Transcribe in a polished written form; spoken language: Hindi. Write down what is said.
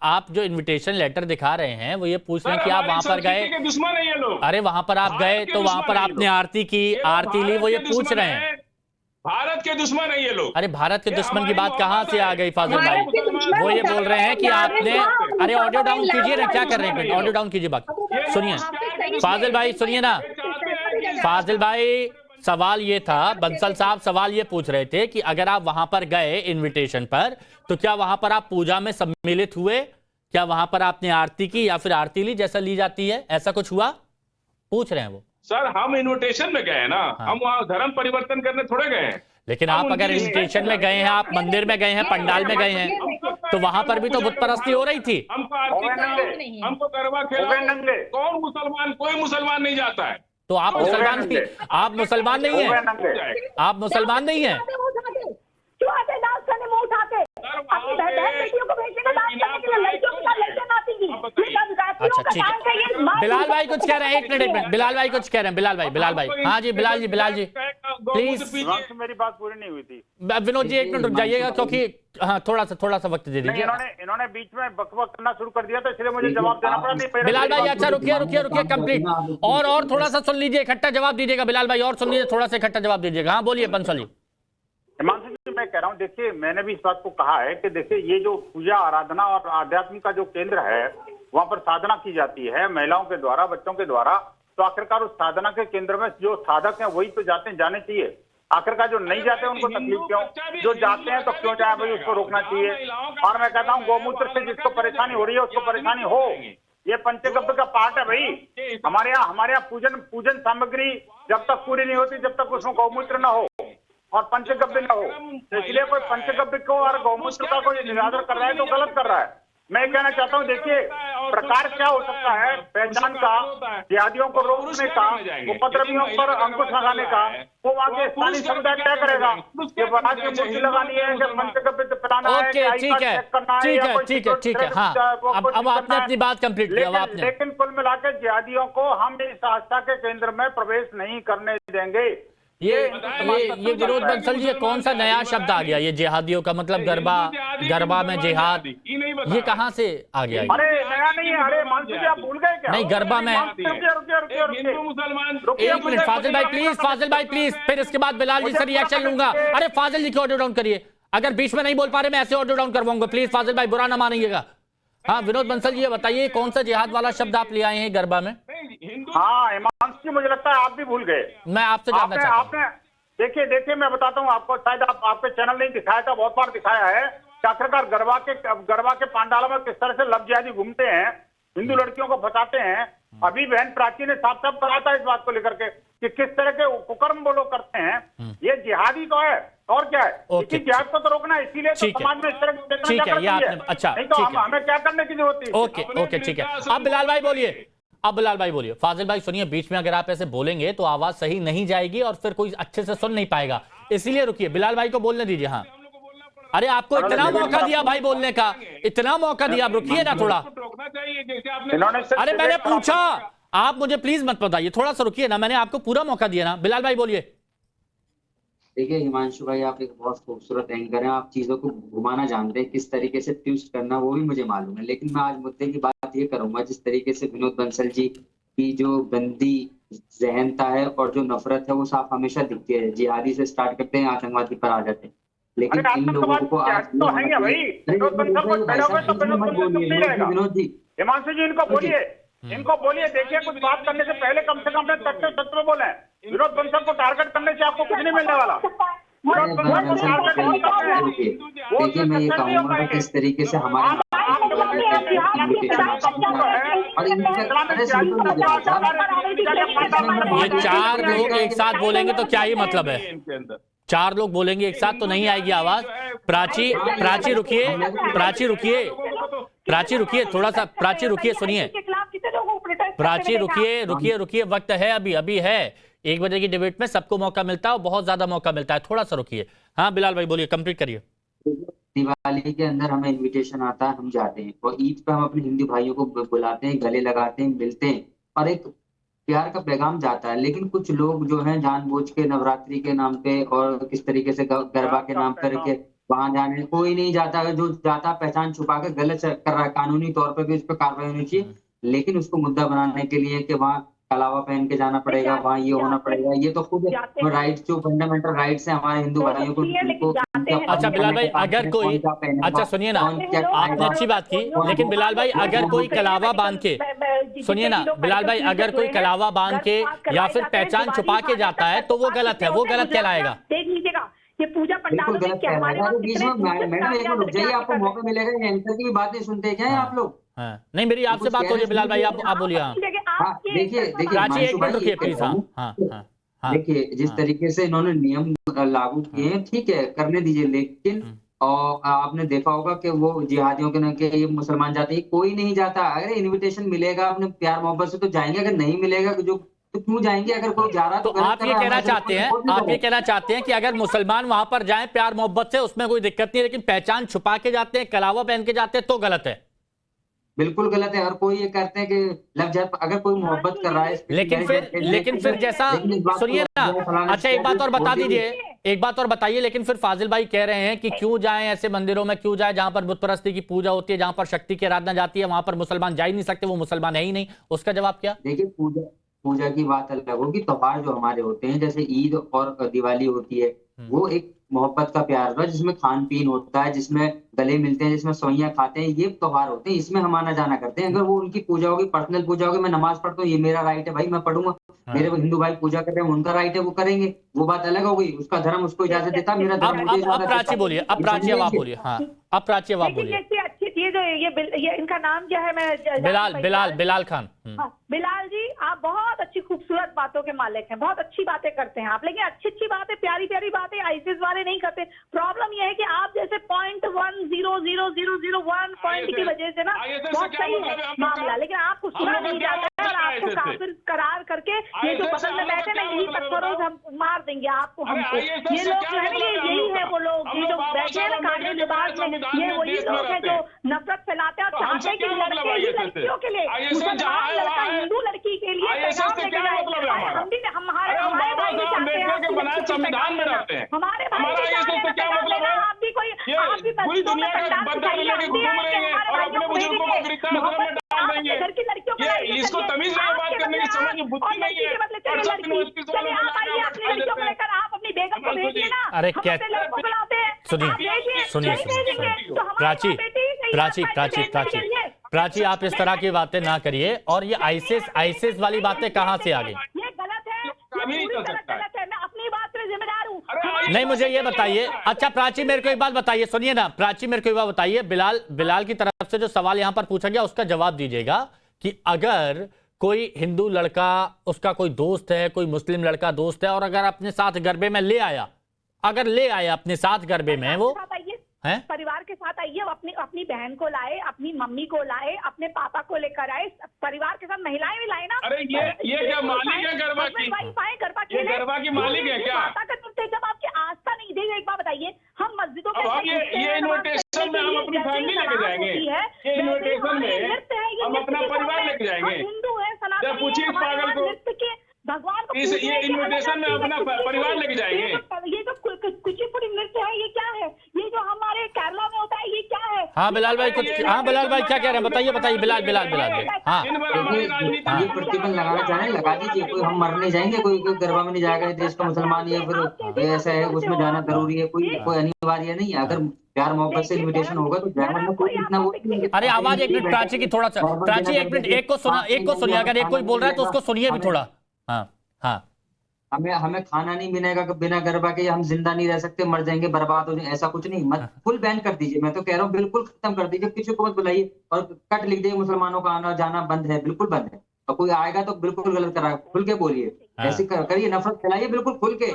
आप जो इनविटेशन लेटर दिखा रहे हैं वो ये पूछ रहे हैं कि आप वहां पर गए, दुश्मन है ये लोग। अरे वहां पर आप गए तो वहां पर आपने आरती की, आरती ली, वो ये पूछ रहे हैं। भारत के दुश्मन है ये लोग। अरे भारत के दुश्मन की बात कहां से आ गई फाजिल भाई? वो ये बोल रहे हैं कि आपने, अरे ऑडियो डाउन कीजिए ना, क्या कर रहे हैं? ऑडियो डाउन कीजिए, बात सुनिए। फाजिल भाई सुनिए ना, फाजिल भाई सवाल ये था, बंसल साहब सवाल ये पूछ रहे थे कि अगर आप वहां पर गए इनविटेशन पर तो क्या वहां पर आप पूजा में सम्मिलित हुए? क्या वहां पर आपने आरती की या फिर आरती ली जैसा ली जाती है, ऐसा कुछ हुआ? पूछ रहे हैं वो। सर हम इनविटेशन में गए ना, हम वहां धर्म परिवर्तन करने थोड़े गए हैं। लेकिन आप अगर इनविटेशन में गए हैं, आप मंदिर में गए हैं, पंडाल में गए हैं, तो वहां पर भी तो बुत परस्ती हो रही थी। हमको गरबा खेला, कौन मुसलमान, कोई मुसलमान नहीं जाता है। तो आप मुसलमान नहीं, आप मुसलमान नहीं है, आप मुसलमान नहीं है। अच्छा ठीक है, बिलाल भाई कुछ कह रहे हैं, एक मिनट, बिलाल भाई कुछ कह रहे हैं, बिलाल भाई हाँ जी, बिलाल जी प्लीज। मेरी बात पूरी नहीं हुई थी। विनोद जी एक मिनट रुक जाइएगा, क्योंकि हाँ थोड़ा सा वक्त दे दीजिए। इन्होंने बीच में बकबक करना शुरू कर दिया तो इसलिए मुझे जवाब देना पड़ा। नहीं बिलाल भाई अच्छा रुकिए कंप्लीट, और थोड़ा सा सुन लीजिए, इकट्ठा जवाब दीजिएगा बिलाल भाई, और सुन लीजिए, थोड़ा सा इकट्ठा जवाब दीजिएगा। हाँ बोलिए बंसल जी। हिमांशु जी मैं कह रहा हूँ, देखिए मैंने भी इस बात को कहा है कि देखिए ये जो पूजा आराधना और आध्यात्म का जो केंद्र है वहां पर साधना की जाती है महिलाओं के द्वारा, बच्चों के द्वारा, तो आखिरकार उस साधना के केंद्र में जो साधक हैं वही तो जाने चाहिए। आखिरकार जो नहीं जाते उनको तकलीफ क्यों, जो जाते हैं तो क्यों जाए भाई, उसको रोकना चाहिए। और मैं कहता हूँ गौमूत्र से जिसको परेशानी हो रही है उसको परेशानी हो, ये पंचगव्य का पार्ट है भाई। हमारे यहाँ पूजन सामग्री जब तक पूरी नहीं होती जब तक उसमें गौमूत्र न हो और पंचगव्य न हो, तो इसलिए कोई पंचगव्य को और गौमूत्र का कोई निरादर कर रहा है तो गलत कर रहा है। मैं कहना चाहता हूँ देखिए प्रकार क्या हो सकता है पहचान का, जिहादियों को रोकने का, उपद्रवियों पर अंकुश लगाने का, वो वहाँ के स्थानीय समुदाय तय करेगा कि वहाँ की मूर्ति लगानी है कि पंचगव्य पिलाना है, ठीक है हाँ, अब आपने अपनी बात कंप्लीट की। लेकिन कुल मिलाकर जिहादियों को हम इस आस्था के केंद्र में प्रवेश नहीं करने देंगे। ये विनोद बंसल जी, कौन सा नया शब्द आ गया ये जिहादियों का? मतलब गरबा में जिहाद, ये कहाँ से आ गया? अरे नया नहीं है, अरे मानसी जी आप भूल गए क्या? नहीं, गरबा में हिंदू मुसलमान। एक मिनट फाजिल भाई प्लीज, फिर इसके बाद बिलाल जी से रिएक्शन लूंगा। अरे फाजिल जी को ऑडियो डाउन करिए, अगर बीच में नहीं बोल पा रहे मैं ऐसे ऑडियो डाउन करवाऊंगा, प्लीज फाजिल भाई बुरा ना मानिएगा। हाँ विनोद बंसल जी ये बताइए, कौन सा जिहाद वाला शब्द आप ले आए हैं गरबा में? हाँ हिमांशु जी मुझे लगता है आप भी भूल गए। मैं आपसे जानना चाहता हूं। देखिए मैं बताता हूँ आपको, शायद आपके चैनल ने दिखाया था, बहुत बार दिखाया है कि आखिरकार गरबा के पांडालों में किस तरह से लब जिहादी घूमते हैं, हिंदू लड़कियों को फंसाते हैं। अभी बहन प्राची ने साफ साफ कहा था इस बात को लेकर के कि किस तरह के कुकर्म वो लोग करते हैं। ये जिहादी तो है और क्या है, इसी जिहाद को तो रोकना है, इसीलिए तो समाज में इस तरह की ठीक है, ये आपने अच्छा, नहीं तो हमें क्या करने की जरूरत है। ओके ठीक है, अब बिलाल भाई बोलिए। फाजिल भाई सुनिए, बीच में अगर आप ऐसे बोलेंगे तो आवाज सही नहीं जाएगी और फिर कोई अच्छे से सुन नहीं पाएगा, इसीलिए रुकिए, बिलाल भाई को बोलने दीजिए। हाँ अरे आपको इतना मौका दिया भाई बोलने का, इतना मौका दिया, आप रुकिए ना थोड़ा। अरे मैंने पूछा, आप मुझे प्लीज मत बताइए, थोड़ा सा रुकिए ना, मैंने आपको पूरा मौका दिया ना। बिलाल भाई बोलिए। देखिए हिमांशु भाई आप एक बहुत खूबसूरत एंकर हैं, आप चीजों को घुमाना जानते हैं, किस तरीके से ट्विस्ट करना वो भी मुझे मालूम है। लेकिन मैं आज मुद्दे की बात ये करूंगा, जिस तरीके से विनोद बंसल जी की जो गंदी जहनता है और जो नफरत है वो साफ हमेशा दिखती है। जिहादी से स्टार्ट करते हैं, आतंकवादी पर आ जाते हैं, लेकिन इन लोगों को आज विनोद जी, हिमांशु जी इनको बोलिए देखिए कुछ बात करने से पहले कम से कम अपने तत्व बोले। विनोद बंसल को टारगेट करने से आपको कुछ नहीं मिलने वाला। देखिए मैं ये कहूंगा कि किस तरीके से हमारे ये 4 लोग एक साथ बोलेंगे तो क्या ही मतलब है? 4 लोग बोलेंगे एक साथ तो नहीं आएगी आवाज। प्राची रुकिए थोड़ा सा, प्राची रुकिए, सुनिए प्राची रुकिए, वक्त है, अभी है, 1 बजे की डिबेट में सबको मौका मिलता है और बहुत ज्यादा मौका मिलता है, थोड़ा सा रुकिए। हाँ बिलाल भाई बोलिए, कंप्लीट करिए। दिवाली के अंदर हमें इनविटेशन आता है, हम जाते हैं, और ईद पे हम अपने हिंदू भाइयों को बुलाते हैं, गले लगाते हैं, मिलते हैं और एक प्यार का पैगाम जाता है। लेकिन कुछ लोग जो हैं जानबूझ के नवरात्रि के नाम पे और किस तरीके से गरबा के नाम पर के वहां जाने कोई नहीं जाता, अगर जो जाता पहचान छुपा के गलत कर रहा है, कानूनी तौर पे भी उस पर कार्रवाई होनी चाहिए। लेकिन उसको मुद्दा बनाने के लिए कि वहाँ कलावा पहन के जाना पड़ेगा, वहाँ ये होना पड़ेगा, ये तो खुद राइट्स जो फंडामेंटल राइट्स है हमारे हिंदू भाइयों को। अच्छा बिलाल भाई, अगर कोई, अच्छा सुनिए ना, आपने अच्छी बात की, लेकिन बिलाल भाई अगर कोई कलावा बांध के, सुनिए ना बिलाल भाई, अगर कोई कलावा बांध के या फिर पहचान छुपा के जाता है तो वो गलत है, वो गलत कहलाएगा। देख लीजिएगा ये पूजा पंडालों में क्या हमारे वहाँ कितने मैडम एक रुक जाइए, आपको मौका मिलेगा, एंकर की बात नहीं सुनते क्या है आप लोग? हाँ, नहीं मेरी आपसे बात हो रही है बिलाल भाई, आप बोलिए। हाँ देखिए प्राची एक मिनट रुकिए प्लीज। हाँ देखिए जिस तरीके से इन्होंने नियम लागू किए हैं, ठीक है करने दीजिए, लेकिन और आपने देखा होगा कि वो जिहादियों के न के ये मुसलमान जाते हैं, कोई नहीं जाता। अगर इनविटेशन मिलेगा अपने प्यार मोहब्बत से तो जाएंगे, अगर नहीं मिलेगा जो तो क्यों जाएंगे? अगर कोई जा रहा तो आप ये कहना चाहते हैं, आप ये कहना चाहते हैं कि अगर मुसलमान वहां पर जाएं प्यार मोहब्बत से उसमें कोई दिक्कत नहीं है, लेकिन पहचान छुपा के जाते हैं, कलावा पहन के जाते हैं तो गलत है? बिल्कुल गलत है। हर कोई ये करते हैं कि लग जाए, अगर कोई मोहब्बत कर रहा है लेकिन फिर जैसा, सुनिए ना, अच्छा एक बात और बता दीजिए, एक बात और बताइए, लेकिन फिर फाजिल भाई कह रहे हैं कि क्यों जाएं ऐसे मंदिरों में, क्यों जाएं जहां पर बुत परस्ती की पूजा होती है, जहां पर शक्ति की आराधना जाती है, वहां पर मुसलमान जा ही नहीं सकते, वो मुसलमान है ही नहीं। उसका जवाब क्या? देखिए पूजा की बात अलग होगी, त्योहार जो हमारे होते हैं जैसे ईद और दिवाली होती है, वो एक मोहब्बत का प्यार होता है, जिसमें खान पीन होता है, जिसमें गले मिलते हैं, जिसमें सवैयां खाते हैं, ये त्योहार होते हैं, इसमें हम आना जाना करते हैं। अगर वो उनकी पूजा होगी, पर्सनल पूजा होगी, मैं नमाज पढ़ता हूँ, ये मेरा राइट है भाई, मैं पढ़ूंगा, मेरे हिंदू भाई पूजा कर रहे हैं, उनका राइट है, वो करेंगे, वो बात अलग हो गई, उसका धर्म उसको इजाजत देता, मेरा धर्म मुझे इजाजत देता। प्राची बोलिए, अब प्राची अब आप बोलिए। हाँ अब प्राची अब आप बोलिए। ये इनका नाम क्या है? मैं बिलाल खान। बिलाल जी, आप बहुत अच्छी खूबसूरत बातों के मालिक हैं, बहुत अच्छी बातें करते हैं आप, लेकिन अच्छी बातें, प्यारी बातें आईसीएस वाले नहीं करते। प्रॉब्लम यह है कि आप जैसे 0.1000001 पॉइंट की वजह से ना बहुत सही है मामला, लेकिन आपको सुना नहीं जाता है और आपको काफिर करार करके ये जो बगल में बैठे ना, यही पत्थरों से हम मार देंगे आपको, हमको। ये लोग जो है ना, यही है वो लोग, ये जो बैठे हैं ना काले लिबास में, ये वही लोग हैं जो नफरत फैलाते हैं और चाहते हैं कि लड़के ही लड़कियों के लिए, मुसलमान लड़का हिंदू लड़की के लिए पैगाम लेके जाए। हम भी हमारे भाई भी चाहते हैं संविधान में रहते हैं, हमारे भाई भी चाहते हैं पैगाम लेना। आप भी पूरी दुनिया का बदला लेके घूम रहे हैं और अपने बुजुर्गों को गिरफ्तार में डाल देंगे। ये इसको तमीज नहीं, बात करने की समझ बुद्धि नहीं है। अरे क्या, सुनिए प्राची आप इस तरह की बातें ना करिए, और ये आईसीएस वाली बातें कहाँ से आ गई? ये गलत है, ये गलत है। मैं अपनी बात पे जिम्मेदार हूँ। नहीं मुझे ये बताइए, अच्छा प्राची मेरे को एक बात बताइए, सुनिए ना प्राची मेरे को एक बात बताइए, बिलाल की तरफ से जो सवाल यहाँ पर पूछा गया उसका जवाब दीजिएगा कि अगर कोई हिंदू लड़का, उसका कोई दोस्त है, कोई मुस्लिम लड़का दोस्त है, और अगर अपने साथ गरबे में ले आया, अपने साथ गरबे में वो है, परिवार के साथ आइए, अपनी बहन को लाए, अपनी मम्मी को लाए, अपने पापा को लेकर आए, परिवार के साथ महिलाएं भी लाए ना। अरे ये क्या मालिक है गरबा की? ये गरबा की मालिक है क्या? जब आपकी आस्था नहीं देगी, एक बात बताइए, हम मस्जिदों अब हम ये इन्विटेशन में हम अपनी फैमिली लेके जाएंगे, ये इन्विटेशन में हम अपना परिवार लेके जाएंगे। हिंदू है, सनातन पूछिए पागल को, भगवान को ये इन्विटेशन में अपना परिवार लेके जाएंगे। ये जो कुचिपुड़ी नृत्य है, ये क्या है? ये जो हमारे केरला में होता है, ये क्या है? हाँ बिलाल भाई कुछ, हाँ बिलाल भाई क्या कह रहे हैं, बताइए बिलाल हाँ ये प्रतिबंध लगाना चाहें लगा दीजिए, कोई हम मरने जाएंगे, कोई गरबा में नहीं जाएगा, देश का मुसलमान या फिर ऐसा है उसमें जाना जरूरी है, कोई अनिवार्य नहीं है। अगर प्यार मोहब्बत से इन्विटेशन होगा तो जाना, कोई इतना वो। अरे आवाज एक मिनट प्राची की, थोड़ा सा प्राची एक मिनट, एक को सुनिए, अगर एक कोई बोल रहा है तो उसको सुनिए भी थोड़ा। हाँ हमें खाना नहीं मिलेगा बिना गरबा के, हम जिंदा नहीं रह सकते, मर जाएंगे, बर्बाद हो जाएंगे, ऐसा कुछ नहीं। मत फुल बैन कर दीजिए, मैं तो कह रहा हूँ बिल्कुल खत्म कर दीजिए, किसी को मत बुलाइए और कट लिख दीजिए मुसलमानों का आना जाना बंद है, बिल्कुल बंद है। और कोई आएगा तो बिल्कुल गलत करा, खुल के बोलिए, ऐसे करिए, नफरत फैलाइए बिल्कुल खुल के।